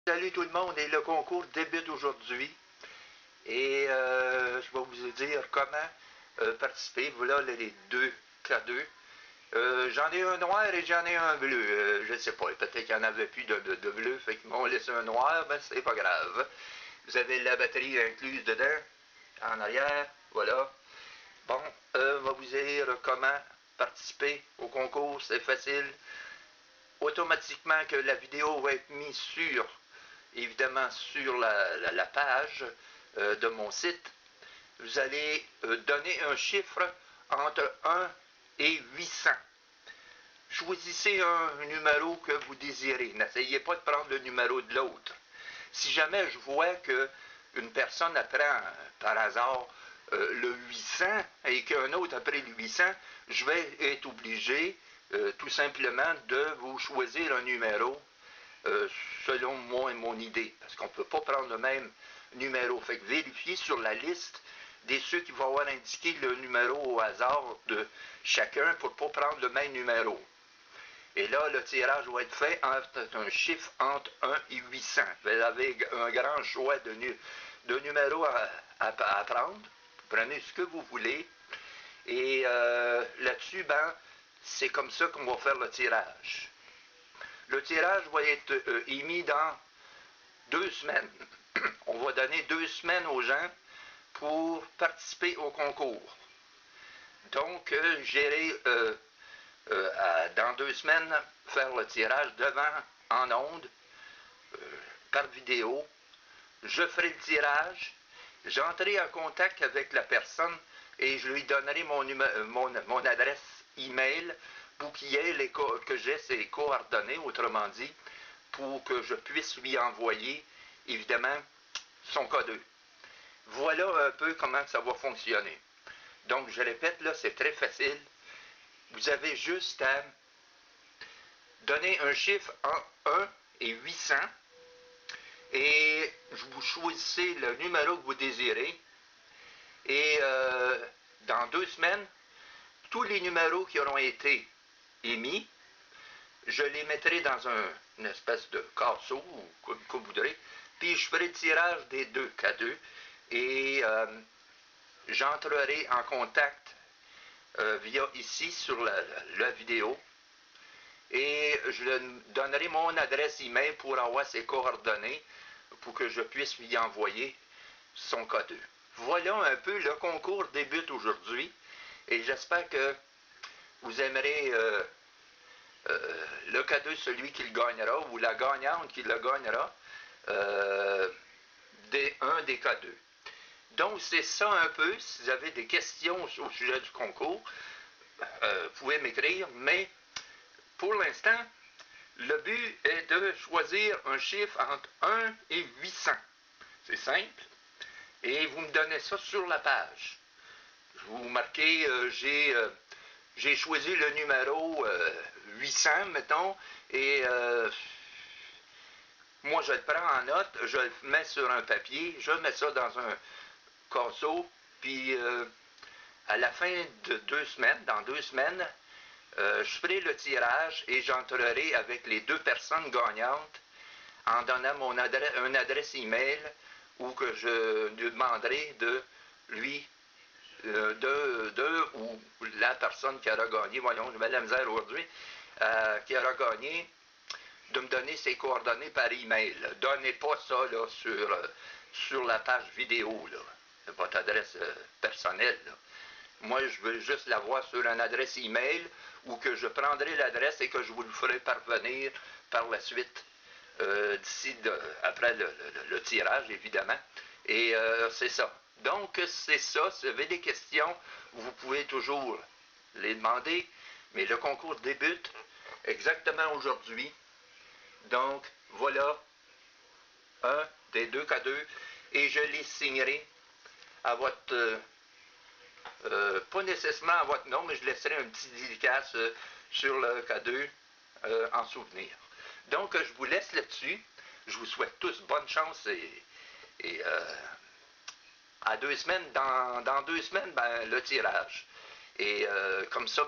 Salut tout le monde, et le concours débute aujourd'hui. Et je vais vous dire comment participer. Voilà les deux cadeaux. J'en ai un noir et j'en ai un bleu. Je ne sais pas, peut-être qu'il n'y en avait plus de bleu, fait qu'ils m'ont laissé un noir, ben c'est pas grave. Vous avez la batterie incluse dedans, en arrière, voilà. Bon, on va vous dire comment participer au concours, c'est facile. Automatiquement que la vidéo va être mise évidemment sur la page de mon site. Vous allez donner un chiffre entre 1 et 800. Choisissez un numéro que vous désirez. N'essayez pas de prendre le numéro de l'autre. Si jamais je vois qu'une personne apprend par hasard le 800 et qu'un autre après le 800, je vais être obligé tout simplement de vous choisir un numéro selon moi et mon idée, parce qu'on ne peut pas prendre le même numéro. Fait que vérifiez sur la liste des ceux qui vont avoir indiqué le numéro au hasard de chacun pour ne pas prendre le même numéro. Et là, le tirage va être fait entre un chiffre entre 1 et 800. Vous avez un grand choix de numéros à prendre. Prenez ce que vous voulez. Et là-dessus, ben, c'est comme ça qu'on va faire le tirage. Le tirage va être émis dans 2 semaines. On va donner 2 semaines aux gens pour participer au concours. Donc, j'irai dans 2 semaines faire le tirage en ondes, par vidéo. Je ferai le tirage. J'entrerai en contact avec la personne et je lui donnerai mon adresse email pour qu'il ait que j'ai ses coordonnées, autrement dit, pour que je puisse lui envoyer, évidemment, son code. Voilà un peu comment ça va fonctionner. Donc, je répète, là, c'est très facile. Vous avez juste à donner un chiffre entre 1 et 800 et vous choisissez le numéro que vous désirez. Et dans 2 semaines, tous les numéros qui auront été émis, je les mettrai dans une espèce de casseau, ou comme vous voudrez, puis je ferai le tirage des 2 cadeaux et j'entrerai en contact via ici sur la vidéo et je donnerai mon adresse email pour avoir ses coordonnées pour que je puisse lui envoyer son cadeau. Voilà un peu, le concours débute aujourd'hui et j'espère que vous aimerez le cadeau, celui qui le gagnera, ou la gagnante qui le gagnera, un des cadeaux. Donc, c'est ça un peu. Si vous avez des questions au sujet du concours, vous pouvez m'écrire, mais pour l'instant, le but est de choisir un chiffre entre 1 et 800. C'est simple. Et vous me donnez ça sur la page. Vous marquez, j'ai choisi le numéro 800, mettons, et moi je le prends en note, je le mets sur un papier, je mets ça dans un casseau, puis à la fin de 2 semaines, dans 2 semaines, je ferai le tirage et j'entrerai avec les 2 personnes gagnantes en donnant une adresse email où que je lui demanderai de lui ou la personne qui aura gagné, voyons, je mets la misère aujourd'hui, qui aura gagné, de me donner ses coordonnées par email. Donnez pas ça là, sur la page vidéo, là, votre adresse personnelle. Là. Moi, je veux juste l'avoir sur une adresse email ou que je prendrai l'adresse et que je vous le ferai parvenir par la suite, d'ici, après le tirage, évidemment. Et c'est ça. Donc, c'est ça. Si vous avez des questions, vous pouvez toujours les demander. Mais le concours débute exactement aujourd'hui. Donc, voilà un des 2 cadeaux. Et je les signerai à votre... pas nécessairement à votre nom, mais je laisserai un petit dédicace sur le cadeau en souvenir. Donc, je vous laisse là-dessus. Je vous souhaite tous bonne chance et à 2 semaines, dans 2 semaines, ben, le tirage. Et comme ça,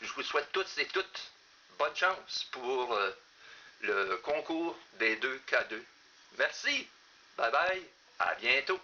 je vous souhaite tous et toutes bonne chance pour le concours des deux K2. Merci. Bye bye. À bientôt.